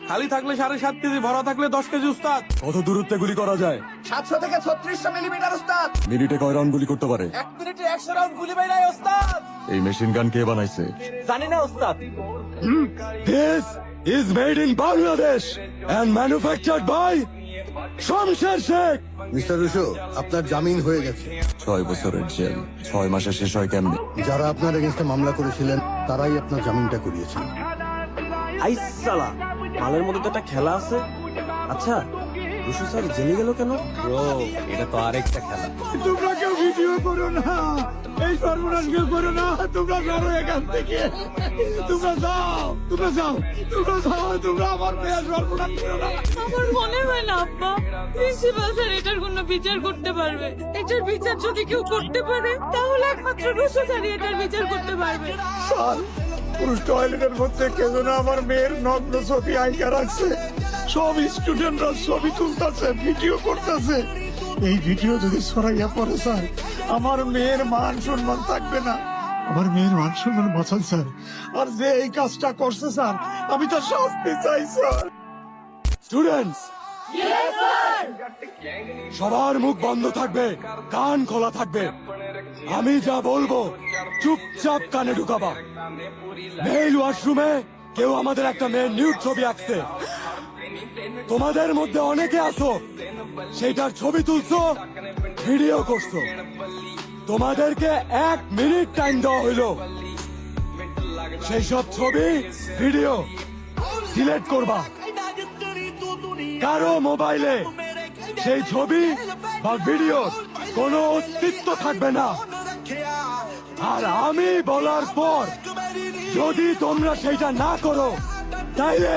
খালি থাকলে 7.5 কেজি, ভরা থাকলে 10 কেজি উস্তাদ। কত দূরত্বে গুলি করা যায়? 700 থেকে 3600 মিলিমিটার উস্তাদ। মিনিটে কয় রাউন্ড গুলি করতে পারে? 1 মিনিটে 100 রাউন্ড গুলি বাইরাই উস্তাদ। এই মেশিন গান কে বানাইছে? জানি না উস্তাদ। This is made in Bangladesh and manufactured by Shamsher Sheikh. Mister Rusho, আপনার জামিন হয়ে গেছে। 6 বছরের জেল 6 মাসে শেষ হয় কেমনে? যারা আপনার এগেনস্টে মামলা করেছিলেন তারাই আপনার জামিনটা করিয়েছেন। আইসালা, মালের মধ্যে তো একটা খেলা আছে। আচ্ছা, রুশু স্যার জেলে গেল কেন? ব্রো, এটা তো আরেকটা খেলা। তোমরা কেউ ভিডিও করো না, এই সর্বনাশ কেউ করো না। তোমরা সরো এখান থেকে, তোমরা যাও, তোমরা যাও, তোমরা যাও, তোমরা আমার মেয়ের সর্বনাশ করো না। আমার মনে হয় না আব্বা প্রিন্সিপাল স্যার এটার কোনো বিচার করতে পারবে। এটার বিচার যদি কেউ করতে পারে তাহলে একমাত্র রুশো স্যারই এটার বিচার করতে পারবে। স্যার, পুরুষ টয়লেটের মধ্যে কে যেন আমার মেয়ের নগ্ন ছবি আইকা রাখছে। সব স্টুডেন্টরা ছবি তুলতেছে, ভিডিও করতেছে। এই ভিডিও যদি ছড়াইয়া পড়ে স্যার, আমার মেয়ের মান সম্মান থাকবে না। আমার মেয়ের মান সম্মান বাঁচান স্যার। আর যে এই কাজটা করছে স্যার, আমি তার শাস্তি চাই স্যার। স্টুডেন্টস, সবার মুখ বন্ধ থাকবে, কান খোলা থাকবে। আমি যা বলবো চুপচাপ কানে ঢুকাবা। মেল ওয়াশরুমে কেউ আমাদের একটা মেয়ের নিউড ছবি আঁকছে। তোমাদের মধ্যে অনেকে আছো সেইটার ছবি তুলছো, ভিডিও করছো। তোমাদেরকে 1 মিনিট টাইম দেওয়া হইলো। সেই সব ছবি ভিডিও ডিলিট করবা। কারো মোবাইলে সেই ছবি বা ভিডিও কোনো অস্তিত্ব থাকবে না। আর আমি বলার পর যদি তোমরা সেইটা না করো তাইলে